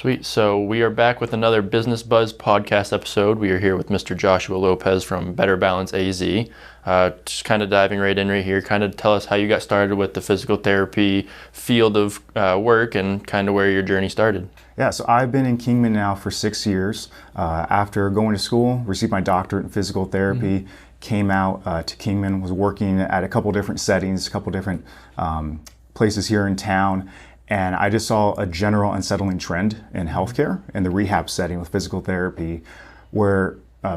Sweet. So we are back with another Business Buzz podcast episode. We are here with Mr. Joshua Lopez from Better Balance AZ. Just kind of diving right in right here. Kind of tell us how you got started with the physical therapy field of work and kind of where your journey started. Yeah, so I've been in Kingman now for 6 years. After going to school, received my doctorate in physical therapy, came out to Kingman, was working at a couple different settings, a couple different places here in town. And I just saw a general unsettling trend in healthcare, in the rehab setting with physical therapy, where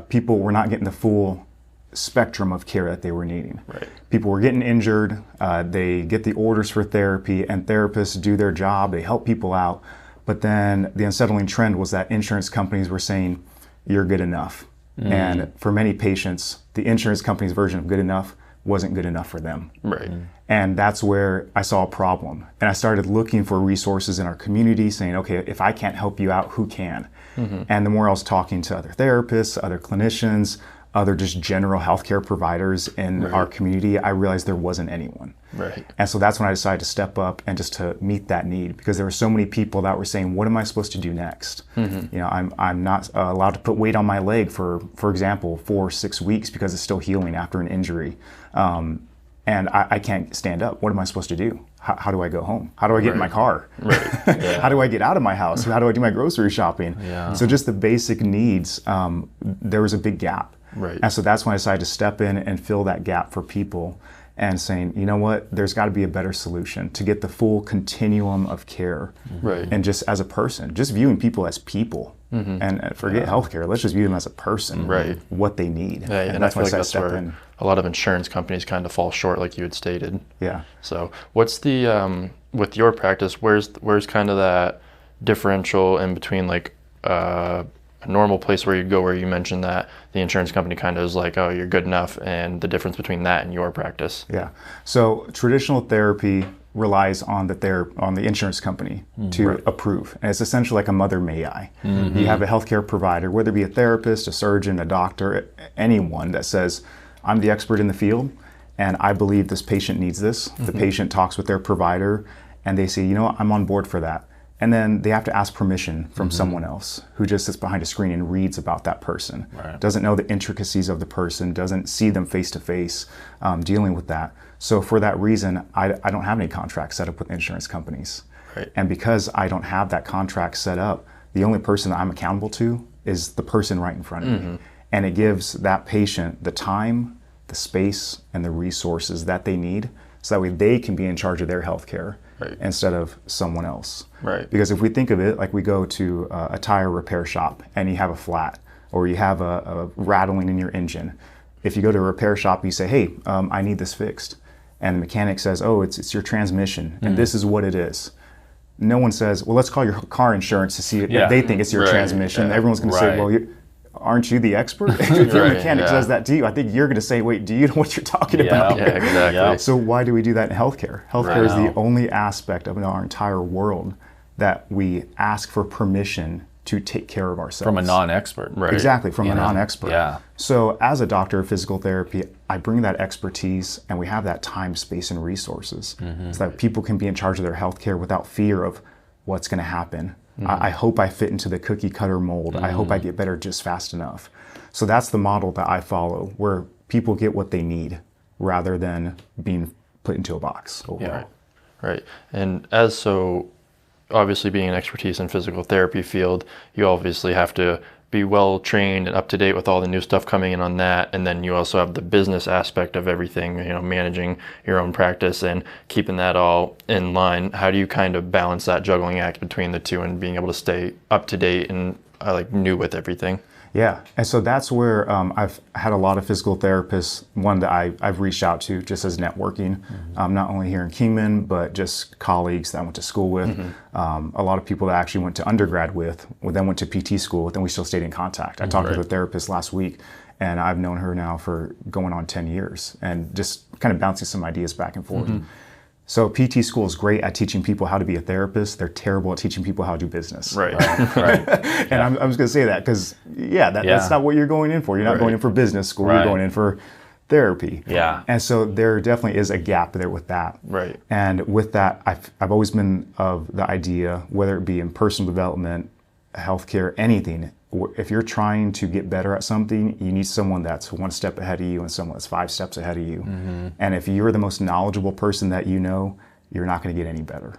people were not getting the full spectrum of care that they were needing. Right. People were getting injured, they get the orders for therapy, and therapists do their job, they help people out. But then the unsettling trend was that insurance companies were saying, you're good enough. And for many patients, the insurance company's version of good enough wasn't good enough for them. Right. And that's where I saw a problem. And I started looking for resources in our community saying, okay, if I can't help you out, who can? And the more I was talking to other therapists, other clinicians, other just general healthcare providers in our community, I realized there wasn't anyone. Right. And so that's when I decided to step up and just to meet that need, because there were so many people that were saying, what am I supposed to do next? You know, I'm not allowed to put weight on my leg for example, 4 or 6 weeks because it's still healing after an injury. And I can't stand up. What am I supposed to do? How do I go home? How do I get in my car? How do I get out of my house? How do I do my grocery shopping? So just the basic needs, there was a big gap. And so that's when I decided to step in and fill that gap for people and saying, you know what, there's got to be a better solution to get the full continuum of care. And just as a person, just viewing people as people. And forget healthcare, let's just view them as a person, what they need. And that's I feel when like that's where a lot of insurance companies kind of fall short, like you had stated. So what's the, with your practice, where's kind of that differential in between like a normal place where you'd go where you mentioned that the insurance company kind of is like, oh, you're good enough, and the difference between that and your practice? So traditional therapy relies on the insurance company to approve. And it's essentially like a mother may I. You have a healthcare provider, whether it be a therapist, a surgeon, a doctor, anyone that says, I'm the expert in the field and I believe this patient needs this. The patient talks with their provider and they say, you know what, I'm on board for that. And then they have to ask permission from someone else who just sits behind a screen and reads about that person. Doesn't know the intricacies of the person, doesn't see them face to face dealing with that. So for that reason, I don't have any contracts set up with insurance companies. And because I don't have that contract set up, the only person that I'm accountable to is the person right in front of me. And it gives that patient the time, the space, and the resources that they need so that way they can be in charge of their health care instead of someone else. Because if we think of it like we go to a tire repair shop and you have a flat or you have a rattling in your engine. If you go to a repair shop and you say, hey, I need this fixed. And the mechanic says, oh, it's your transmission and this is what it is. No one says, well, let's call your car insurance to see if they think it's your transmission. Everyone's going to say, well, aren't you the expert? If your mechanic says that to you, I think you're going to say, wait, do you know what you're talking about? Exactly. So why do we do that in healthcare? Healthcare is the only aspect of our entire world that we ask for permission to take care of ourselves. From a non-expert. Exactly, from a non-expert. So as a doctor of physical therapy, I bring that expertise and we have that time, space, and resources so that people can be in charge of their healthcare without fear of what's going to happen. I hope I fit into the cookie cutter mold. I hope I get better just fast enough. So that's the model that I follow, where people get what they need rather than being put into a box overall. And obviously being an expertise in physical therapy field, you obviously have to be well trained and up to date with all the new stuff coming in on that. And then you also have the business aspect of everything, you know, managing your own practice and keeping that all in line. How do you kind of balance that juggling act between the two and being able to stay up to date and like new with everything? And so that's where I've had a lot of physical therapists, one that I've reached out to just as networking, not only here in Kingman, but just colleagues that I went to school with, a lot of people that I actually went to undergrad with, then went to PT school with, and we still stayed in contact. I talked with a therapist last week, and I've known her now for going on 10 years, and just kind of bouncing some ideas back and forth. So PT school is great at teaching people how to be a therapist. They're terrible at teaching people how to do business. And I'm just going to say that because, that's not what you're going in for. You're not going in for business school. You're going in for therapy. And so there definitely is a gap there with that. And with that, I've always been of the idea, whether it be in personal development, healthcare, anything. If you're trying to get better at something, you need someone that's one step ahead of you and someone that's 5 steps ahead of you. And if you're the most knowledgeable person that you know, you're not going to get any better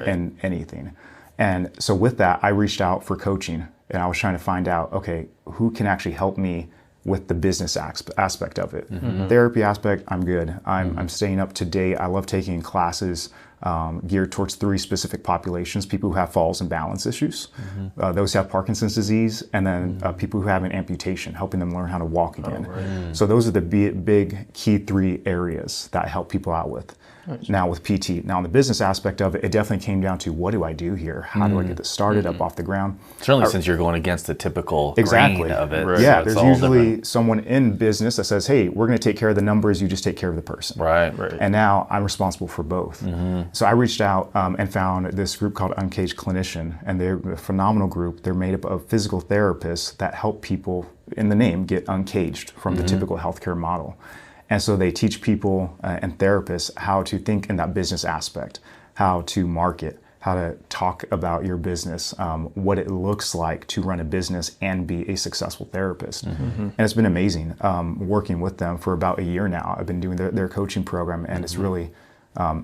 in anything. And so with that, I reached out for coaching, and I was trying to find out, okay, who can actually help me with the business aspect of it. Therapy aspect, I'm good. I'm staying up to date. I love taking classes geared towards 3 specific populations: people who have falls and balance issues, those who have Parkinson's disease, and then people who have an amputation, helping them learn how to walk again. So those are the big key 3 areas that I help people out with. Now with PT. Now on the business aspect of it, it definitely came down to, what do I do here? How do I get this started up off the ground? Certainly, since you're going against the typical grain of it. Yeah, so there's usually someone in business that says, hey, we're going to take care of the numbers, you just take care of the person. Right. And now I'm responsible for both. So I reached out and found this group called Uncaged Clinician, and they're a phenomenal group. They're made up of physical therapists that help people, in the name, get uncaged from the typical healthcare model. And so they teach people and therapists how to think in that business aspect, how to market, how to talk about your business, what it looks like to run a business and be a successful therapist. And it's been amazing working with them for about a year now. I've been doing their coaching program, and it's really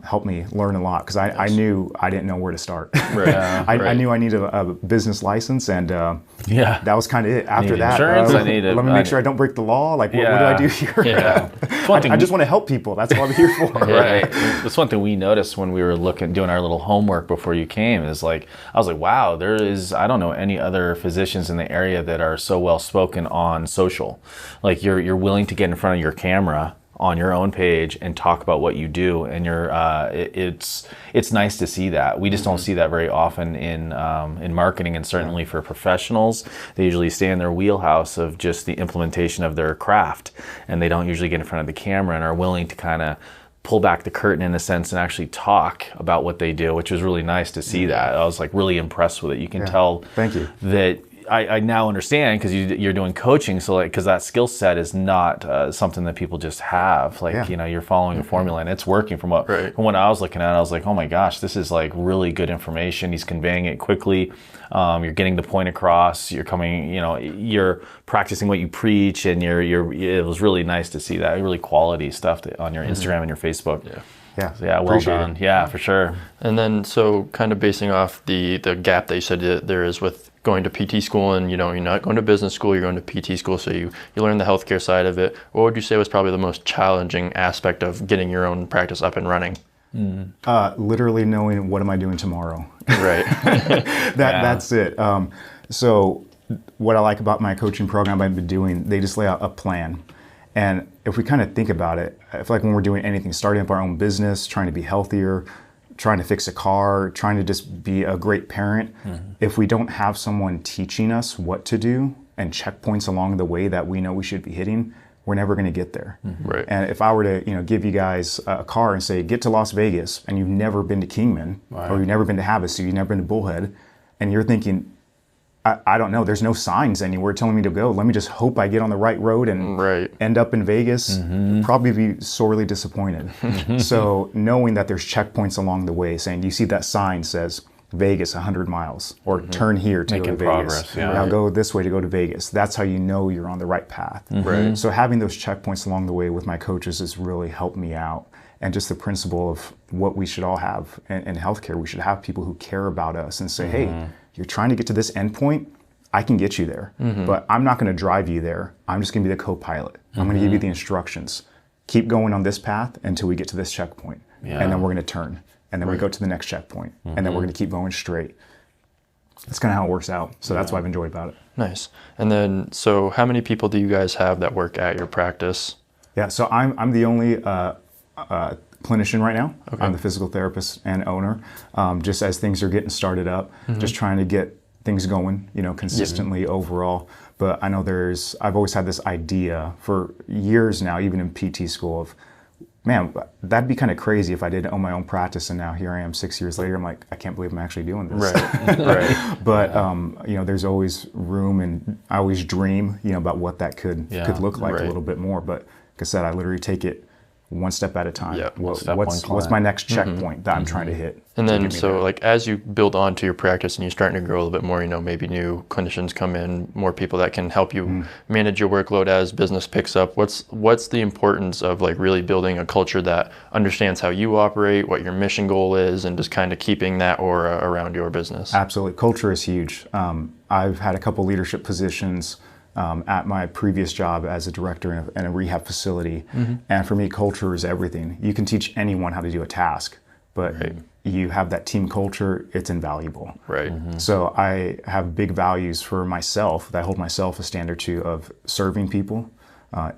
helped me learn a lot, because I knew I didn't know where to start. I knew I needed a business license, and that was kind of it. After that, insurance, let me make sure I don't break the law. Like, what do I do here? I just want to help people. That's what I'm here for. That's one thing we noticed when we were doing our little homework before you came, is like, I was like, wow, I don't know any other physicians in the area that are so well spoken on social. Like, you're willing to get in front of your camera on your own page and talk about what you do, and it's nice to see that. We just don't see that very often in marketing, and certainly for professionals. They usually stay in their wheelhouse of just the implementation of their craft, and they don't usually get in front of the camera and are willing to kind of pull back the curtain in a sense and actually talk about what they do, which was really nice to see that. I was like really impressed with it. You can tell Thank you. that I now understand, because you're doing coaching, so because that skill set is not something that people just have. Like, you're following a formula and it's working. From what I was looking at, I was like, oh my gosh, this is like really good information. He's conveying it quickly. You're getting the point across. You're coming, you're practicing what you preach, and it was really nice to see that really quality stuff on your Instagram and your Facebook. Well done. Yeah, for sure. And then, so kind of basing off the gap that you said that there is with going to PT school, and you're not going to business school, you're going to PT school, so you learn the healthcare side of it. What would you say was probably the most challenging aspect of getting your own practice up and running? Literally knowing, what am I doing tomorrow? That's it. So what I like about my coaching program I've been doing, they just lay out a plan. And if we kind of think about it, I feel like when we're doing anything, starting up our own business, trying to be healthier, trying to fix a car, trying to just be a great parent, if we don't have someone teaching us what to do and checkpoints along the way that we know we should be hitting, we're never going to get there. And if I were to give you guys a car and say, get to Las Vegas, and you've never been to Kingman, or you've never been to Havasu, you've never been to Bullhead, and you're thinking, I don't know, there's no signs anywhere telling me to go. Let me just hope I get on the right road and end up in Vegas. Probably be sorely disappointed. So knowing that there's checkpoints along the way, saying, you see that sign says Vegas 100 miles, or turn here to go to Vegas. Now go this way to go to Vegas. That's how you know you're on the right path. So having those checkpoints along the way with my coaches has really helped me out. And just the principle of what we should all have in healthcare. We should have people who care about us and say, hey, you're trying to get to this end point, I can get you there, but I'm not going to drive you there. I'm just going to be the co-pilot. I'm going to give you the instructions. Keep going on this path until we get to this checkpoint, and then we're going to turn, and then we go to the next checkpoint, and then we're going to keep going straight. That's kind of how it works out. So that's what I've enjoyed about it. Nice. And then, so how many people do you guys have that work at your practice? Yeah, so I'm the only clinician right now. I'm the physical therapist and owner. Just as things are getting started up, just trying to get things going, consistently overall. But I know I've always had this idea for years now, even in PT school, of, man, that'd be kind of crazy if I didn't own my own practice, and now here I am 6 years later, I'm like, I can't believe I'm actually doing this. But there's always room, and I always dream, about what that could look like a little bit more. But like I said, I literally take it one step at a time. Yeah, What's one my climb. next checkpoint that I'm trying to hit? And to then, get me so there? like as you build onto your practice and you're starting to grow a little bit more, maybe new clinicians come in, more people that can help you manage your workload as business picks up. What's the importance of like really building a culture that understands how you operate, what your mission goal is, and just kind of keeping that aura around your business? Absolutely. Culture is huge. I've had a couple leadership positions at my previous job as a director in a rehab facility. And for me, culture is everything. You can teach anyone how to do a task, but you have that team culture, it's invaluable. Right. So I have big values for myself that I hold myself a standard to of serving people,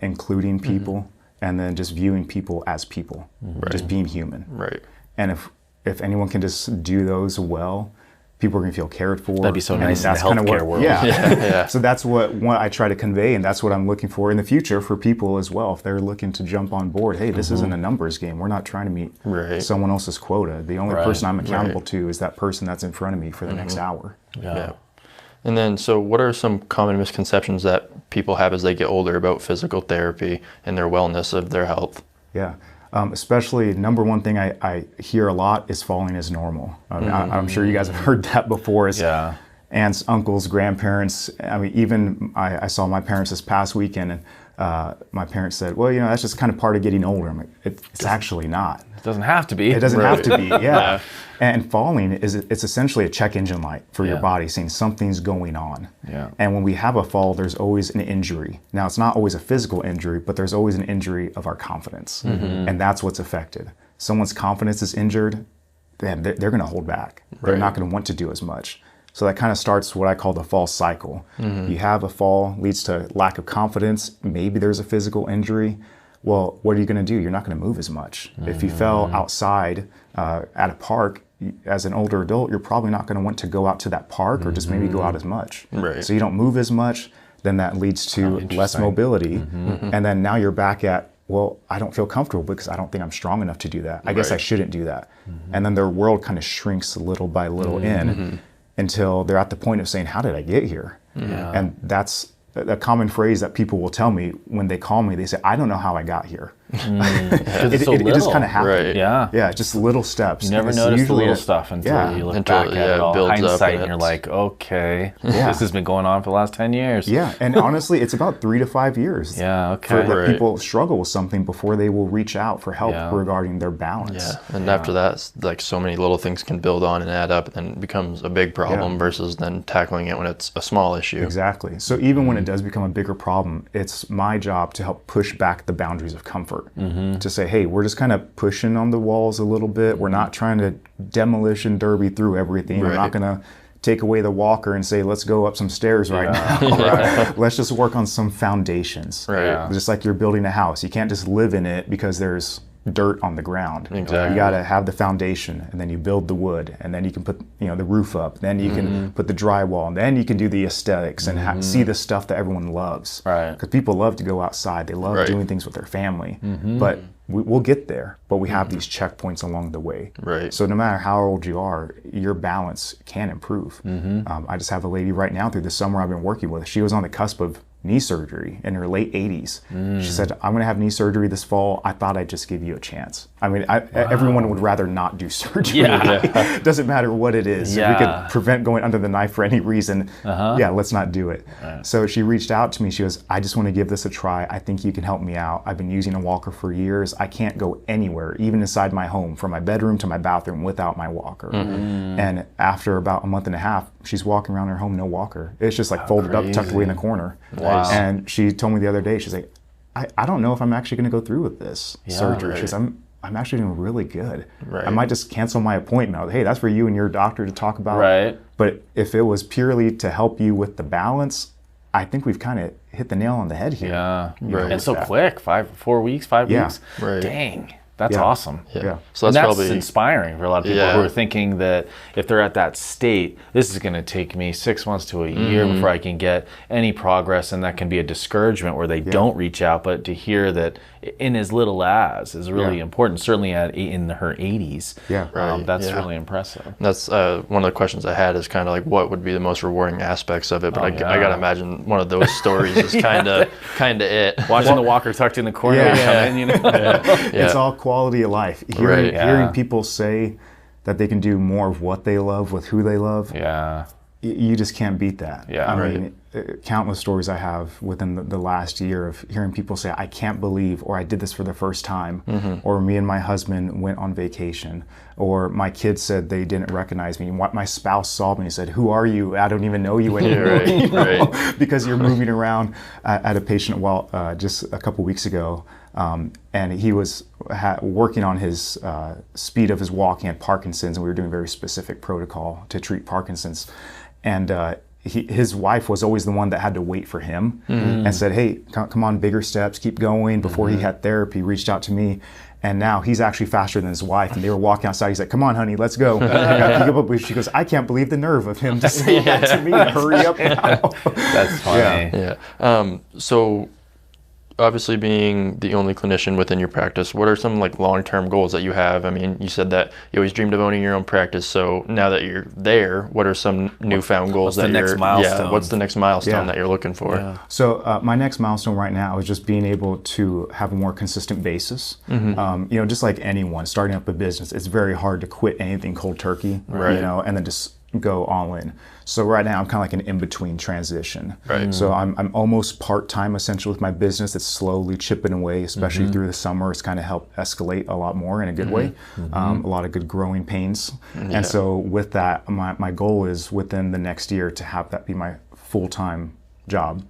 including people, and then just viewing people as people, just being human. Right. And if anyone can just do those well, people are going to feel cared for. That'd be so nice in the kind of healthcare world. Yeah. So that's what I try to convey, and that's what I'm looking for in the future for people as well. If they're looking to jump on board, hey, this isn't a numbers game. We're not trying to meet someone else's quota. The only person I'm accountable to is that person that's in front of me for the next hour. Yeah. And then, so what are some common misconceptions that people have as they get older about physical therapy and their wellness of their health? Yeah. Especially, number one thing I hear a lot is falling is normal. I'm sure you guys have heard that before. Aunts, uncles, grandparents. I mean, even I saw my parents this past weekend, and my parents said, well, that's just kind of part of getting older. I'm like, it's actually not. It doesn't have to be. It doesn't have to be, yeah. And falling it's essentially a check engine light for your body saying something's going on. Yeah. And when we have a fall, there's always an injury. Now, it's not always a physical injury, but there's always an injury of our confidence. And that's what's affected. Someone's confidence is injured, they're going to hold back. They're not going to want to do as much. So that kind of starts what I call the fall cycle. You have a fall, leads to lack of confidence. Maybe there's a physical injury. Well, what are you going to do? You're not going to move as much. If you fell outside at a park, as an older adult, you're probably not going to want to go out to that park or just maybe go out as much. So you don't move as much, then that leads to less mobility. And then now you're back at, well, I don't feel comfortable because I don't think I'm strong enough to do that. I guess I shouldn't do that. And then their world kind of shrinks little by little until they're at the point of saying, how did I get here? And that's a common phrase that people will tell me when they call me. They say, I don't know how I got here. It just kind of happened. Yeah, just little steps. You never notice the little stuff until you look back at it all, hindsight, and you're like, okay, this has been going on for the last 10 years. Yeah, and honestly, it's about 3 to 5 years. For people struggle with something before they will reach out for help regarding their balance. And after that, like so many little things can build on and add up, and then it becomes a big problem versus then tackling it when it's a small issue. Exactly. So even when it does become a bigger problem, it's my job to help push back the boundaries of comfort. To say, hey, we're just kind of pushing on the walls a little bit. We're not trying to demolition derby through everything. We're not going to take away the walker and say, let's go up some stairs right now. Let's just work on some foundations. Just like you're building a house. You can't just live in it because there's dirt on the ground. You got to have the foundation, and then you build the wood, and then you can put the roof up, then you can put the drywall, and then you can do the aesthetics and see the stuff that everyone loves. Because people love to go outside. They love doing things with their family. But we'll get there, but we have these checkpoints along the way. So no matter how old you are, your balance can improve. I just have a lady right now through the summer I've been working with. She was on the cusp of knee surgery in her late 80s. She said, I'm going to have knee surgery this fall. I thought I'd just give you a chance. I mean, everyone would rather not do surgery. Doesn't matter what it is. If we could prevent going under the knife for any reason, let's not do it. So she reached out to me. She goes, I just want to give this a try. I think you can help me out. I've been using a walker for years. I can't go anywhere, even inside my home, from my bedroom to my bathroom without my walker. And after about a month and a half, she's walking around her home, no walker. It's just like folded up, tucked away in the corner. And she told me the other day, she's like, I don't know if I'm actually going to go through with this surgery. She says, I'm actually doing really good. I might just cancel my appointment. Hey, that's for you and your doctor to talk about. But if it was purely to help you with the balance, I think we've kind of hit the nail on the head here. And so quick, 4 weeks, 5 weeks. Dang. That's awesome. Yeah. So And that's that's probably inspiring for a lot of people Yeah. who are thinking that if they're at that state, this is going to take me 6 months to a year before I can get any progress, and that can be a discouragement where they don't reach out. But to hear that in as little as is really important, certainly in her 80s. Yeah. That's really impressive. That's one of the questions I had is kind of like what would be the most rewarding aspects of it, but I gotta imagine one of those stories is kind of it. Watching the walker tucked in the corner come in, you know. It's all quality of life. Hearing people say that they can do more of what they love with who they love. Yeah. You just can't beat that. Yeah, I mean, countless stories I have within the last year of hearing people say, I can't believe, or I did this for the first time, or me and my husband went on vacation, or my kids said they didn't recognize me. My spouse saw me and said, who are you? I don't even know you anymore. You know? Because you're moving around. At a patient just a couple weeks ago, and he was working on his speed of his walking at Parkinson's, and we were doing a very specific protocol to treat Parkinson's. And his wife was always the one that had to wait for him and said, hey, come on, bigger steps, keep going. Before he had therapy, reached out to me. And now he's actually faster than his wife. And they were walking outside. He's like, come on, honey, let's go. She goes, I can't believe the nerve of him to say that to me. Hurry up now. That's funny. So obviously being the only clinician within your practice, what are some like long-term goals that you have? I mean, you said that you always dreamed of owning your own practice. So now that you're there, what are some newfound goals what's the next milestone? What's the next milestone that you're looking for? Yeah. So my next milestone right now is just being able to have a more consistent basis. Just like anyone starting up a business, it's very hard to quit anything cold turkey, and then just go all in. So right now I'm kind of like an in-between transition. So I'm almost part-time essentially with my business. It's slowly chipping away, especially through the summer. It's kind of helped escalate a lot more in a good way. A lot of good growing pains. And so with that, my goal is within the next year to have that be my full-time job,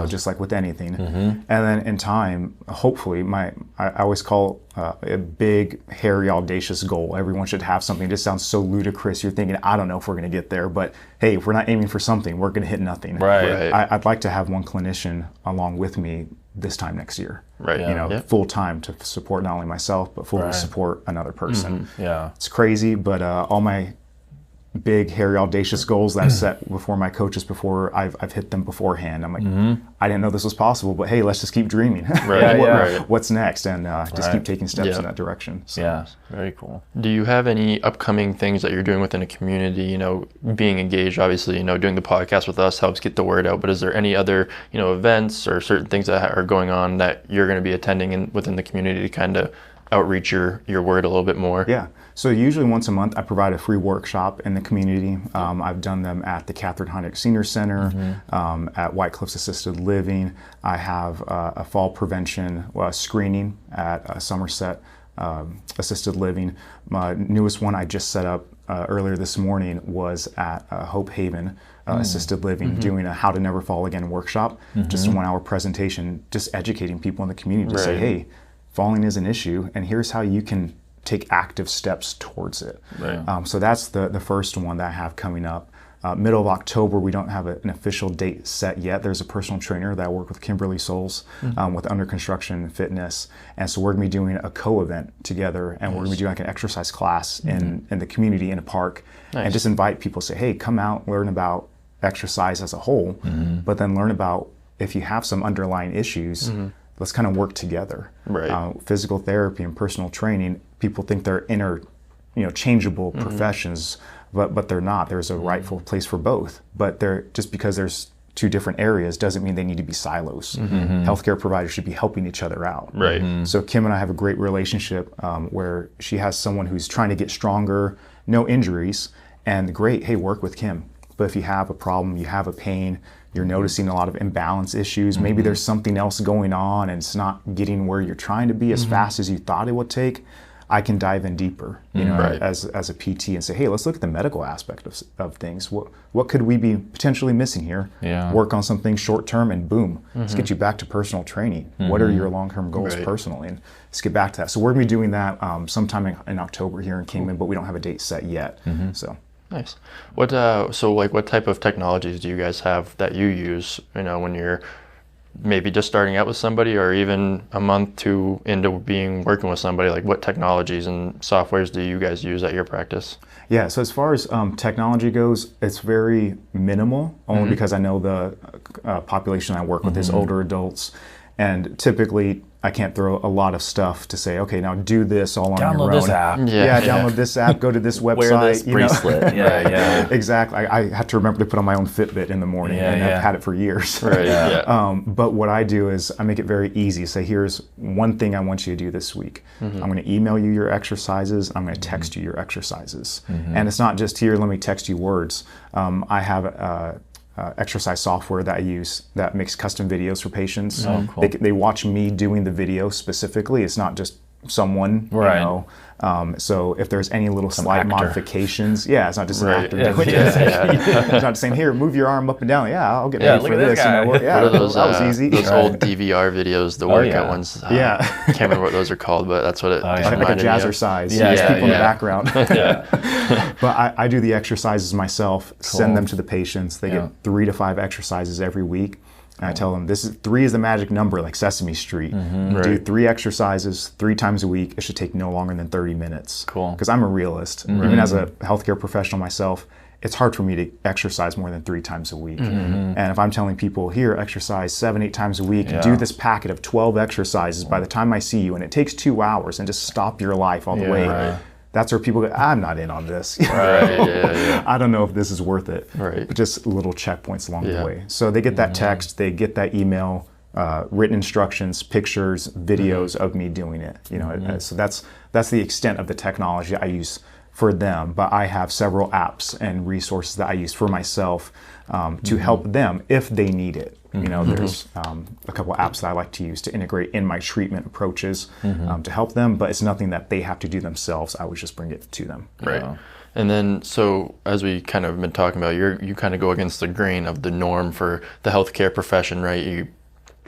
just like with anything. And then in time, hopefully, I always call a big, hairy, audacious goal. Everyone should have something. It just sounds so ludicrous. You're thinking, I don't know if we're going to get there, but hey, if we're not aiming for something, we're going to hit nothing. I'd like to have one clinician along with me this time next year. Full time to support not only myself, but fully support another person. It's crazy, but all my big, hairy, audacious goals that I set before my coaches, before I've hit them beforehand. I'm like, I didn't know this was possible, but hey, let's just keep dreaming. What's next? And just keep taking steps in that direction. So. Very cool. Do you have any upcoming things that you're doing within a community, being engaged, obviously, doing the podcast with us helps get the word out, but is there any other, events or certain things that are going on that you're going to be attending within the community to kind of outreach your word a little bit more? Yeah. So usually once a month, I provide a free workshop in the community. I've done them at the Catherine Heineck Senior Center, at White Cliffs Assisted Living. I have a fall prevention screening at Somerset Assisted Living. My newest one I just set up earlier this morning was at Hope Haven Assisted Living, doing a How to Never Fall Again workshop, just a 1-hour presentation, just educating people in the community to say, hey, falling is an issue, and here's how you can take active steps towards it. So that's the first one that I have coming up. Middle of October, we don't have an official date set yet. There's a personal trainer that I work with, Kimberly Souls, with Under Construction Fitness. And so we're going to be doing a co-event together, and we're going to be doing like an exercise class in the community in a park, and just invite people, say, hey, come out, learn about exercise as a whole, but then learn about if you have some underlying issues, let's kind of work together. Physical therapy and personal training, people think they're interchangeable professions, but they're not. There's a rightful place for both. But just because there's two different areas doesn't mean they need to be silos. Healthcare providers should be helping each other out. So Kim and I have a great relationship where she has someone who's trying to get stronger, no injuries, and great, hey, work with Kim. But if you have a problem, you have a pain, you're noticing a lot of imbalance issues, maybe there's something else going on and it's not getting where you're trying to be as fast as you thought it would take, I can dive in deeper, as a PT and say, hey, let's look at the medical aspect of things. What could we be potentially missing here? Work on something short term and boom, let's get you back to personal training. What are your long-term goals personally? And let's get back to that. So we're gonna be doing that sometime in October here in Kingman, but we don't have a date set yet. So. Nice. What type of technologies do you guys have that you use, when you're maybe just starting out with somebody, or even a month to into working with somebody, like what technologies and softwares do you guys use at your practice? Yeah, so as far as technology goes, it's very minimal, only because I know the population I work with is older adults, and typically I can't throw a lot of stuff to say, okay, now do this all on your own. Download this app. Yeah, download this app, go to this website. Wear this bracelet. Yeah. Exactly. I have to remember to put on my own Fitbit in the morning, and I've had it for years. Right. But what I do is I make it very easy. Say, here's one thing I want you to do this week. I'm going to email you your exercises. I'm going to text you your exercises. And it's not just here, let me text you words. I have exercise software that I use that makes custom videos for patients. Cool. They watch me doing the video specifically. It's not just someone, Right. you know. So if there's any little slight actor. modifications, it's not just an actor Yeah. doing it. It's not saying, here, move your arm up and down. Yeah, I'll get ready look for at this this. You guy. know, What are those, that was easy. those old DVR videos, the workout ones? Yeah. Can't remember what those are called, but that's what it Like a reminded me of. jazzercise. Yeah, There's people in the yeah. background. Yeah. But I do the exercises myself, send them to the patients. They get 3 to 5 exercises every week. And I tell them, 3 is the magic number, like Sesame Street. Do Right. 3 exercises 3 times a week. It should take no longer than 30 minutes. Cool. Because I'm a realist. Even as a healthcare professional myself, it's hard for me to exercise more than 3 times a week. And if I'm telling people, here, exercise 7, 8 times a week, do this packet of 12 exercises by the time I see you, and it takes 2 hours, and just stop your life all the way. Right. That's where people go, I'm not in on this. Right. I don't know if this is worth it. Right. But just little checkpoints along Yeah. the way. So they get that text, they get that email, written instructions, pictures, videos of me doing it. You know, so that's the extent of the technology I use for them. But I have several apps and resources that I use for myself to help them if they need it. You know, there's a couple of apps that I like to use to integrate in my treatment approaches to help them, but it's nothing that they have to do themselves. I always just bring it to them. Right. And then, so as we kind of been talking about, you kind of go against the grain of the norm for the healthcare profession, right? You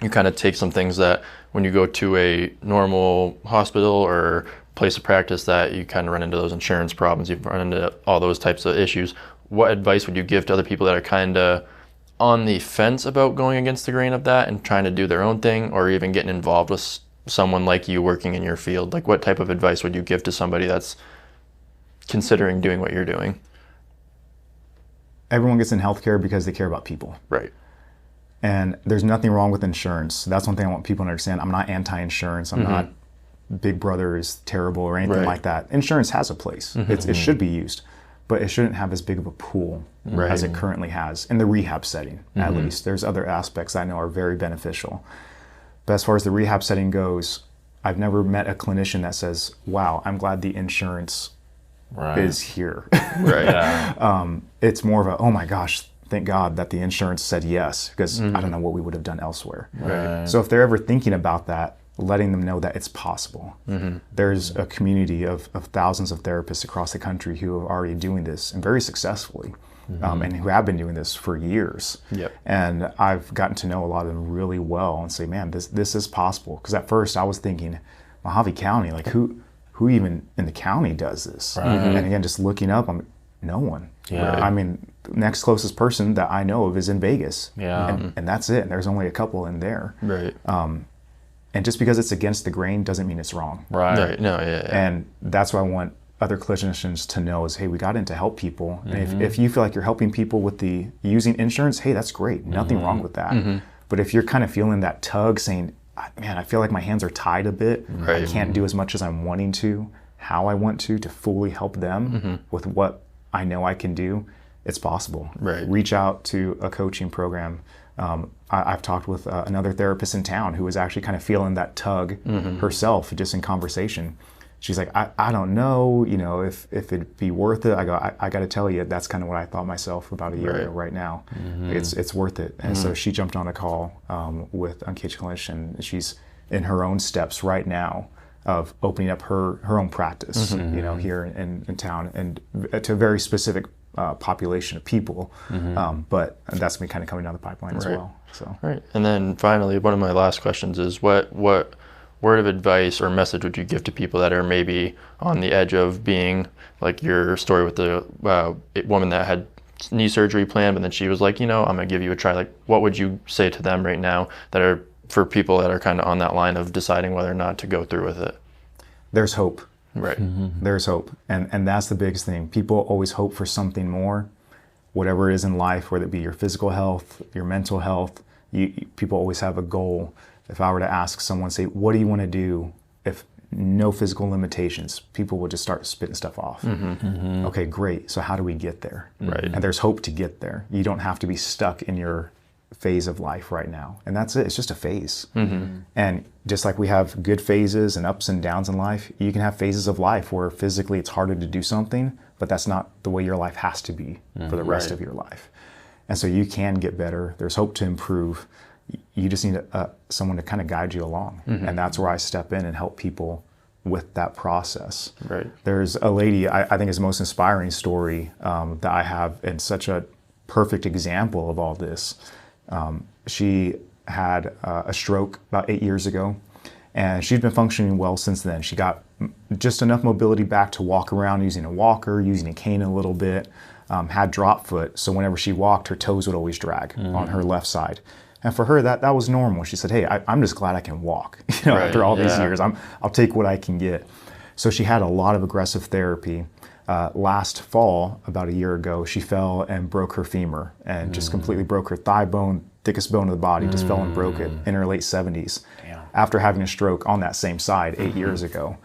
kind of take some things that when you go to a normal hospital or place of practice that you kind of run into those insurance problems, you run into all those types of issues. What advice would you give to other people that are kind of on the fence about going against the grain of that and trying to do their own thing, or even getting involved with someone like you working in your field? Like, what type of advice would you give to somebody that's considering doing what you're doing? Everyone gets in healthcare because they care about people. Right. And there's nothing wrong with insurance. That's one thing I want people to understand. I'm not anti-insurance. I'm not Big Brother is terrible or anything like that. Insurance has a place. It should be used, but it shouldn't have as big of a pool as it currently has in the rehab setting, at least. There's other aspects I know are very beneficial. But as far as the rehab setting goes, I've never met a clinician that says, wow, I'm glad the insurance is here. Right. It's more of a, oh my gosh, thank God that the insurance said yes, because I don't know what we would have done elsewhere. Right. So if they're ever thinking about that, letting them know that it's possible. There's a community of thousands of therapists across the country who are already doing this, and very successfully, and who have been doing this for years. Yep. And I've gotten to know a lot of them really well and say, man, this is possible. Because at first I was thinking, Mojave County, like who even in the county does this? And again, just looking up, no one. Yeah. I mean, the next closest person that I know of is in Vegas. Yeah. And that's it. And there's only a couple in there. Right. And just because it's against the grain doesn't mean it's wrong. Right. No, yeah. And that's what I want other clinicians to know is, hey, we got in to help people. And if you feel like you're helping people with the using insurance, hey, that's great. Nothing wrong with that. But if you're kind of feeling that tug saying, man, I feel like my hands are tied a bit. I can't do as much as I'm wanting to, how I want to fully help them with what I know I can do, it's possible. Right. Reach out to a coaching program. I've talked with another therapist in town who was actually kind of feeling that tug herself, just in conversation. She's like, I don't know, if it'd be worth it. I go, I got to tell you, that's kind of what I thought myself about a year ago right now. It's worth it. And so she jumped on a call with Uncaged Clinician. She's in her own steps right now of opening up her own practice, here in town, and to a very specific population of people, but that's me kind of coming down the pipeline as well. So Right. And then finally, one of my last questions is what word of advice or message would you give to people that are maybe on the edge of being like your story with the woman that had knee surgery plan, but then she was like, I'm going to give you a try. Like, what would you say to them right now that are for people that are kind of on that line of deciding whether or not to go through with it? There's hope. Right. There's hope. And that's the biggest thing. People always hope for something more, whatever it is in life, whether it be your physical health, your mental health. People always have a goal. If I were to ask someone, say, what do you want to do if no physical limitations? People would just start spitting stuff off. Okay, great. So how do we get there? Right. And there's hope to get there. You don't have to be stuck in your phase of life right now. And that's it. It's just a phase. And just like we have good phases and ups and downs in life, you can have phases of life where physically it's harder to do something, but that's not the way your life has to be for the rest of your life. And so you can get better. There's hope to improve. You just need someone to kind of guide you along. And that's where I step in and help people with that process. Right. There's a lady, I think is the most inspiring story that I have, and such a perfect example of all this. She had a stroke about 8 years ago, and she's been functioning well since then. She got just enough mobility back to walk around using a walker, using a cane a little bit, had drop foot, so whenever she walked, her toes would always drag on her left side. And for her, that was normal. She said, hey, I'm just glad I can walk. After all these years, I'll take what I can get. So she had a lot of aggressive therapy. Last fall, about a year ago, she fell and broke her femur and just completely broke her thigh bone, thickest bone of the body, just fell and broke it in her late 70s. After having a stroke on that same side 8 years ago.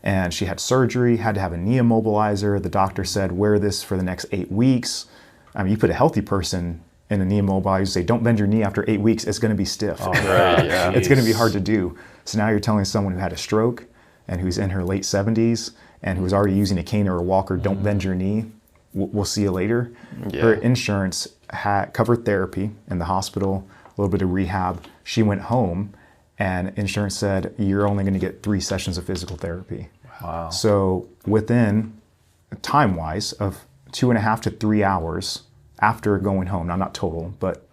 And she had surgery, had to have a knee immobilizer. The doctor said, wear this for the next 8 weeks. I mean, you put a healthy person in a knee immobilizer, you say, don't bend your knee after 8 weeks, it's gonna be stiff. It's gonna be hard to do. So now you're telling someone who had a stroke and who's in her late 70s and who's already using a cane or a walker, don't bend your knee, we'll see you later. Her insurance covered therapy in the hospital, a little bit of rehab. She went home and insurance said, you're only gonna get 3 sessions of physical therapy. Wow. So within, time-wise, of 2.5 to 3 hours after going home, now not total, but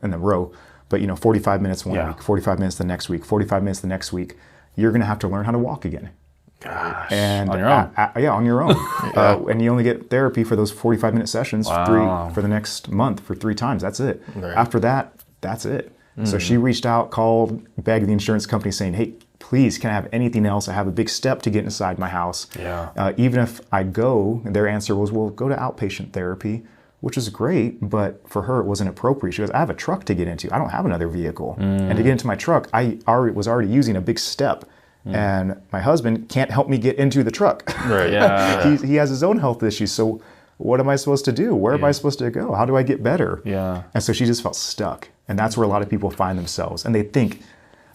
in the row, but 45 minutes one week, 45 minutes the next week, 45 minutes the next week, you're gonna have to learn how to walk again. Gosh, and on your own. on your own. And you only get therapy for those 45-minute sessions for the next month for 3 times. That's it. Right. After that, that's it. So she reached out, called, begged the insurance company saying, hey, please, can I have anything else? I have a big step to get inside my house. Even if I go, their answer was, well, go to outpatient therapy, which is great, but for her, it wasn't appropriate. She goes, I have a truck to get into. I don't have another vehicle. And to get into my truck, I was already using a big step. And my husband can't help me get into the truck. Right. He has his own health issues. So what am I supposed to do? Where am I supposed to go? How do I get better? And so she just felt stuck. And that's where a lot of people find themselves. And they think,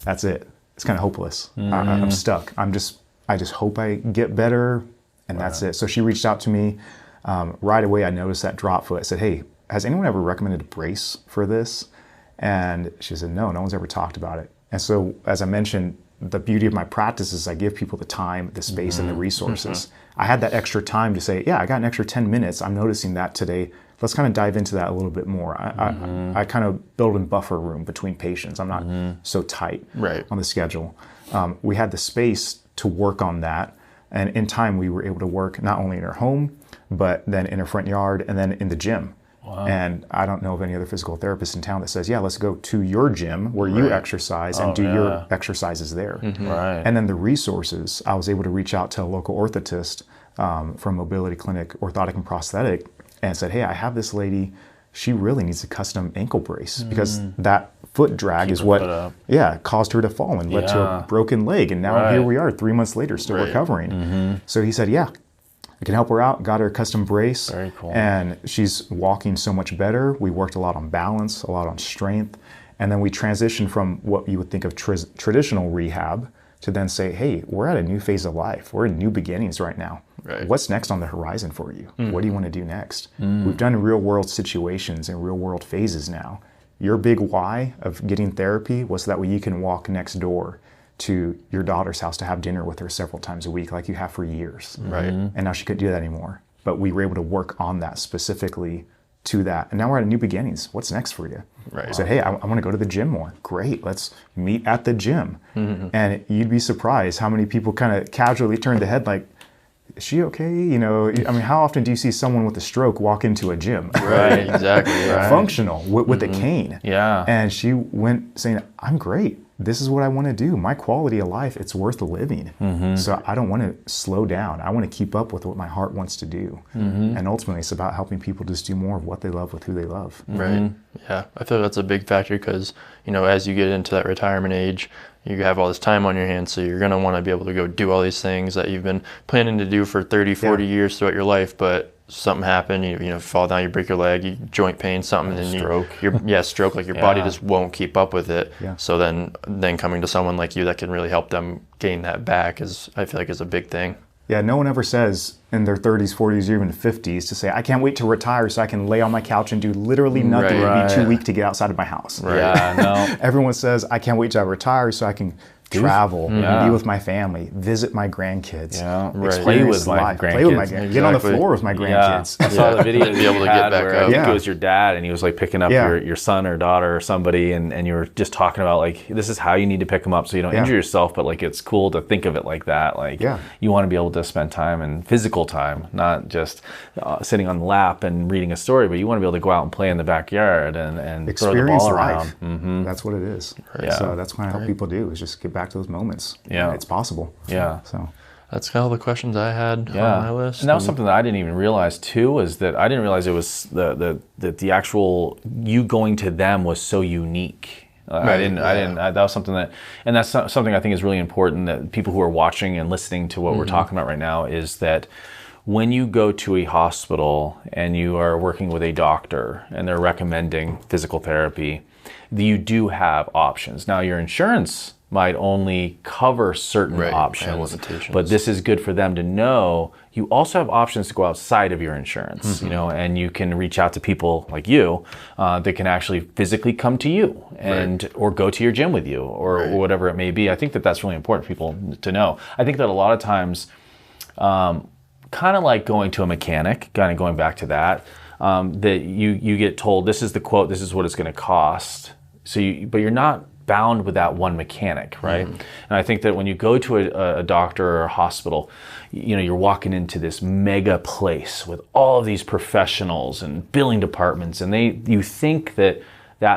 that's it. It's kind of hopeless. I'm stuck. I just hope I get better. And that's it. So she reached out to me. Right away, I noticed that drop foot. I said, hey, has anyone ever recommended a brace for this? And she said, no one's ever talked about it. And so, as I mentioned, the beauty of my practice is I give people the time, the space, and the resources. I had that extra time to say, yeah, I got an extra 10 minutes. I'm noticing that today. Let's kind of dive into that a little bit more. I kind of build in buffer room between patients. I'm not so tight on the schedule. We had the space to work on that. And in time, we were able to work not only in her home, but then in her front yard and then in the gym. And I don't know of any other physical therapist in town that says, yeah, let's go to your gym where you exercise and do your exercises there. And then the resources, I was able to reach out to a local orthotist from Mobility Clinic, Orthotic and Prosthetic, and said, hey, I have this lady, she really needs a custom ankle brace because that foot drag is what caused her to fall and led to a broken leg. And now here we are 3 months later still recovering. So he said, yeah, I can help her out, got her a custom brace. Very cool. And she's walking so much better. We worked a lot on balance, a lot on strength. And then we transitioned from what you would think of traditional rehab to then say, hey, we're at a new phase of life. We're in new beginnings right now. What's next on the horizon for you? What do you want to do next? We've done real world situations and real world phases now. Your big why of getting therapy was that way you can walk next door to your daughter's house to have dinner with her several times a week like you have for years. And now she couldn't do that anymore. But we were able to work on that specifically to that. And now we're at a new beginnings. What's next for you? So, hey, I want to go to the gym more. Great, let's meet at the gym. And you'd be surprised how many people kind of casually turn the head like, is she okay? You know, I mean, how often do you see someone with a stroke walk into a gym? Right, exactly. Right. Functional with a cane. Yeah. And she went saying, I'm great. This is what I want to do. My quality of life, it's worth living. So I don't want to slow down. I want to keep up with what my heart wants to do. And ultimately, it's about helping people just do more of what they love with who they love. Right. Yeah. I feel that's a big factor because, you know, as you get into that retirement age, you have all this time on your hands, so you're going to want to be able to go do all these things that you've been planning to do for 30, 40 years throughout your life, but something happened, you know, fall down, you break your leg, you joint pain, something, and stroke. Stroke, like your body just won't keep up with it. Yeah. So then coming to someone like you that can really help them gain that back I feel like is a big thing. Yeah, no one ever says in their 30s, 40s, or even 50s to say, I can't wait to retire so I can lay on my couch and do literally nothing and be too weak to get outside of my house. Right. Yeah, no. Everyone says, I can't wait to retire so I can travel, be with my family, visit my grandkids, Play with my grandkids. Play with my grandkids. Get on the floor with my grandkids. I saw the video be able to get back where up. I think it was your dad, and he was like picking up your son or daughter or somebody, and you were just talking about like, this is how you need to pick them up so you don't injure yourself, but like it's cool to think of it like that. Like you want to be able to spend time and physical time, not just sitting on the lap and reading a story, but you want to be able to go out and play in the backyard and experience throw the ball life. around. That's what it is. Right. So that's what I help people do, is just get back to those moments. Yeah. It's possible. Yeah. So that's kind of the questions I had on my list. And that was something that I didn't even realize too, is that I didn't realize it was the actual you going to them was so unique. I didn't. That was something and that's something I think is really important, that people who are watching and listening to what we're talking about right now, is that when you go to a hospital and you are working with a doctor and they're recommending physical therapy, you do have options. Now, your insurance might only cover certain options, but this is good for them to know. You also have options to go outside of your insurance, you know, and you can reach out to people like you that can actually physically come to you and or go to your gym with you or whatever it may be. I think that that's really important for people to know. I think that a lot of times, kind of like going to a mechanic, kind of going back to that, that you get told, this is the quote, this is what it's going to cost. But you're not bound with that one mechanic, right? And I think that when you go to a doctor or a hospital, you know, you're walking into this mega place with all of these professionals and billing departments, and you think that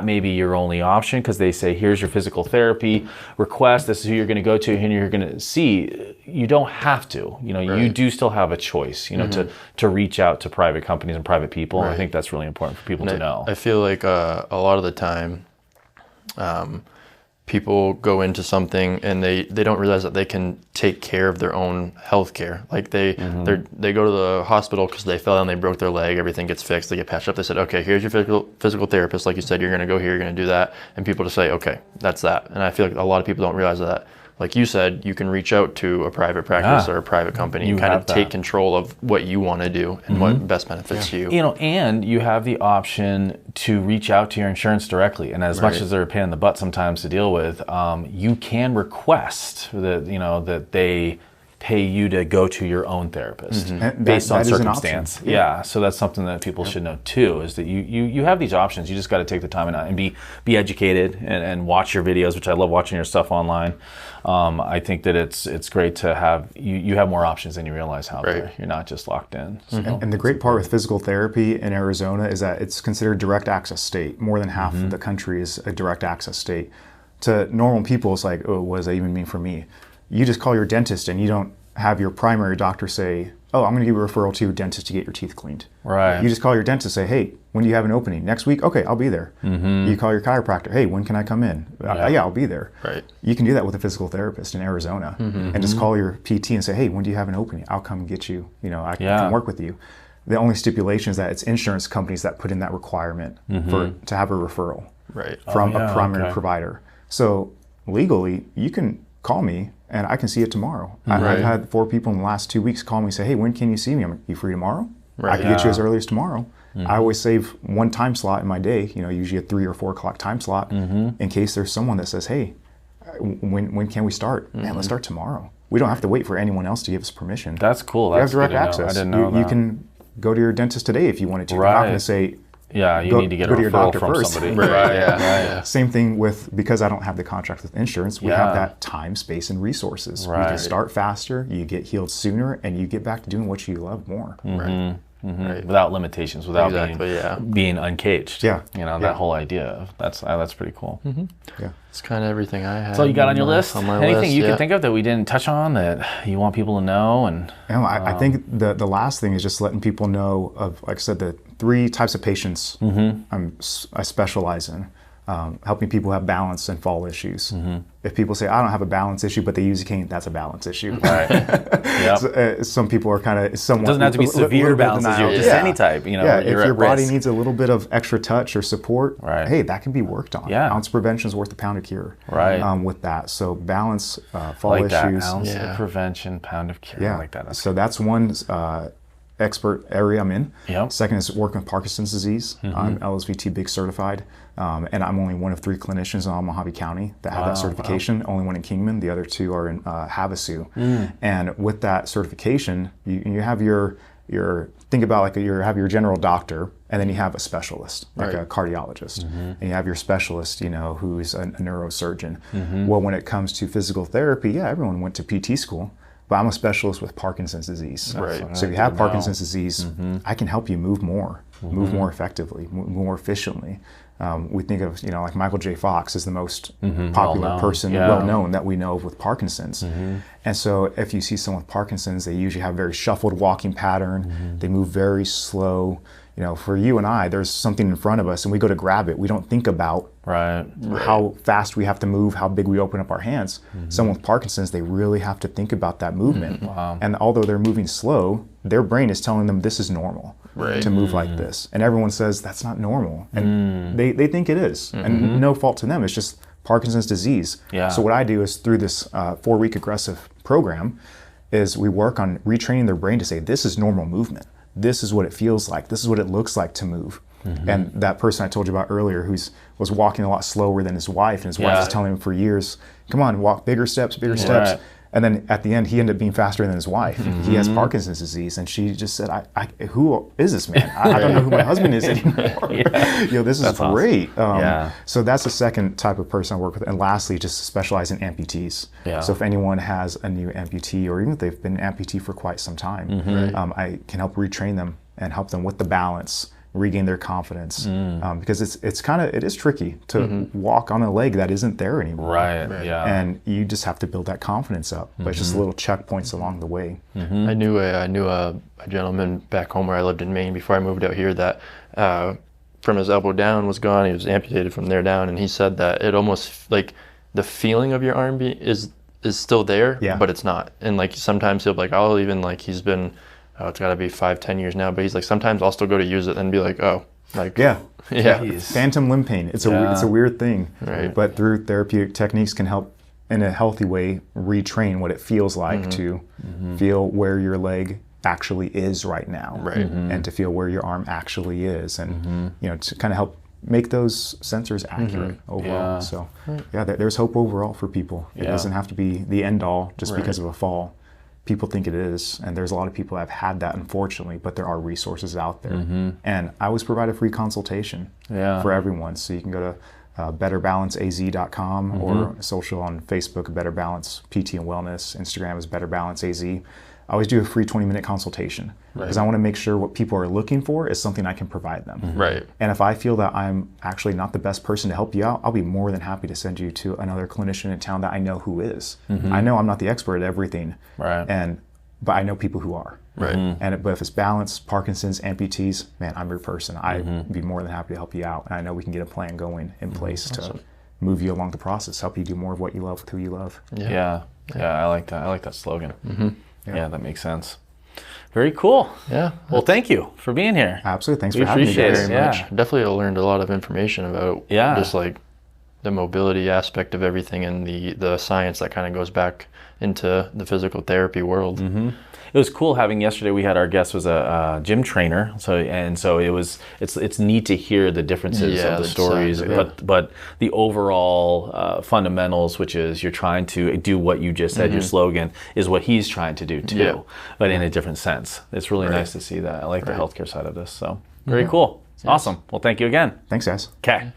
may be your only option because they say, here's your physical therapy request, this is who you're going to go to and you're going to see. You don't have to, you know, you do still have a choice, you know, to reach out to private companies and private people. I think that's really important for people to know. I feel like a lot of the time, people go into something and they don't realize that they can take care of their own health care. Like they go to the hospital because they fell down, they broke their leg, everything gets fixed, they get patched up. They said, okay, here's your physical therapist. Like you said, you're going to go here, you're going to do that. And people just say, okay, that's that. And I feel like a lot of people don't realize that. Like you said, you can reach out to a private practice or a private company and kind of take control of what you want to do and what best benefits you. You know, and you have the option to reach out to your insurance directly. And as much as they're a pain in the butt sometimes to deal with, you can request that, you know, that they pay you to go to your own therapist based on circumstance. Yeah, so that's something that people should know too, is that you have these options. You just got to take the time and be educated and watch your videos, which I love watching your stuff online. I think that it's great to have you have more options than you realize out there. You're not just locked in. So and the great part with physical therapy in Arizona is that it's considered direct access state. More than half of the country is a direct access state. To normal people, it's like, oh, what does that even mean for me? You just call your dentist and you don't have your primary doctor say, oh, I'm going to give you a referral to your dentist to get your teeth cleaned. Right. You just call your dentist and say, hey, when do you have an opening? Next week? Okay, I'll be there. You call your chiropractor, hey, when can I come in? Yeah, I'll be there. Right. You can do that with a physical therapist in Arizona and just call your PT and say, hey, when do you have an opening? I'll come get you. You know, I can work with you. The only stipulation is that it's insurance companies that put in that requirement to have a referral from a primary provider. So legally, you can call me and I can see it tomorrow. I've had 4 people in the last 2 weeks call me and say, hey, when can you see me? I'm like, you free tomorrow? I can get you as early as tomorrow. I always save one time slot in my day, you know, usually a 3 or 4 o'clock time slot in case there's someone that says, hey, when can we start? Man, let's start tomorrow. We don't have to wait for anyone else to give us permission. That's cool. We have That's direct good to know. access. I didn't know that. You can go to your dentist today if you wanted to. You're not going to say, Yeah, you need to get a go to your referral doctor from first. somebody. Right. Yeah. Same thing because I don't have the contract with insurance, we Yeah. have that time, space, and resources. We Right. can start faster, you get healed sooner, and you get back to doing what you love more. Right. Right. Without limitations, without being uncaged. Yeah. You know, that whole idea of that's pretty cool. Yeah. It's kind of everything I have. That's all you got on your list? On my Anything list, you can think of that we didn't touch on that you want people to know? And I think the last thing is just letting people know of, like I said, the 3 types of patients I specialize in. Helping people have balance and fall issues. If people say, I don't have a balance issue, but they use a cane, that's a balance issue. Right. Yep. Some people are kind of somewhat... It doesn't have to be severe balance issue, just any type. You know, yeah, if your body risk. needs a little bit of extra touch or support, Right. hey, that can be worked on. Yeah. Ounce prevention is worth a pound of cure. Right. With that. So balance, fall like issues. that ounce of prevention, pound of cure. Yeah. I like that. So that's one expert area I'm in. Yep. Second is working with Parkinson's disease. I'm LSVT Big certified, and I'm only one of 3 clinicians in all Mojave County that have that certification. Only one in Kingman. The other 2 are in Havasu. And with that certification, you have your think about like you have your general doctor, and then you have a specialist, like a cardiologist, and you have your specialist, who's a neurosurgeon. Well, when it comes to physical therapy, everyone went to PT school. But I'm a specialist with Parkinson's disease. Right. So if you have Parkinson's disease, I can help you move more effectively, move more efficiently. We think of, like Michael J. Fox is the most popular person, well-known that we know of with Parkinson's. And so if you see someone with Parkinson's, they usually have a very shuffled walking pattern. They move very slow. For you and I, there's something in front of us and we go to grab it. We don't think about how fast we have to move, how big we open up our hands. Someone with Parkinson's, they really have to think about that movement. And although they're moving slow, their brain is telling them this is normal to move like this. And everyone says that's not normal. And they think it is. And no fault to them. It's just Parkinson's disease. So what I do is through this 4-week aggressive program is we work on retraining their brain to say this is normal movement. This is what it feels like. This is what it looks like to move. And that person I told you about earlier was walking a lot slower than his wife, and his wife was telling him for years, come on, walk bigger steps, bigger steps. And then at the end, he ended up being faster than his wife. He has Parkinson's disease, and she just said, who is this man? I don't know who my husband is anymore. This is great. Awesome. So that's the second type of person I work with. And lastly, just specialize in amputees. So if anyone has a new amputee, or even if they've been an amputee for quite some time, I can help retrain them and help them with the balance, regain their confidence, because it is tricky to walk on a leg that isn't there anymore. And you just have to build that confidence up, but it's just little checkpoints along the way. I knew a gentleman back home where I lived in Maine before I moved out here that from his elbow down was gone. He was amputated from there down, and he said that it almost like the feeling of your arm is still there, but it's not. And like sometimes he'll be like, I'll even like he's been. It's got to be 5-10 years now, but he's like, sometimes I'll still go to use it and be like, phantom limb pain. It's a weird thing, but through therapeutic techniques can help in a healthy way retrain what it feels like to feel where your leg actually is right now, and to feel where your arm actually is, and to kind of help make those sensors accurate overall. So there's hope overall for people. It doesn't have to be the end all just because of a fall. People think it is, and there's a lot of people that have had that, unfortunately, but there are resources out there. And I always provide a free consultation for everyone. So you can go to betterbalanceaz.com or social on Facebook, Better Balance PT and Wellness. Instagram is Better Balance AZ. I always do a free 20-minute consultation because I want to make sure what people are looking for is something I can provide them. And if I feel that I'm actually not the best person to help you out, I'll be more than happy to send you to another clinician in town that I know who is. I know I'm not the expert at everything, but I know people who are. But if it's balance, Parkinson's, amputees, man, I'm your person. I'd be more than happy to help you out. And I know we can get a plan going in place to move you along the process, help you do more of what you love with who you love. I like that. I like that slogan. Yeah, that makes sense. Very cool. Well, thank you for being here. Absolutely. Thanks for having me. Very much. Definitely learned a lot of information about just like the mobility aspect of everything and the science that kind of goes back into the physical therapy world. It was cool having yesterday. We had our guest was a gym trainer, so it's neat to hear the differences of the stories, but the overall fundamentals, which is you're trying to do what you just said. Your slogan is what he's trying to do too, but in a different sense. It's really nice to see that. I like the healthcare side of this. So very cool. Awesome. Well, thank you again. Thanks, guys. Okay.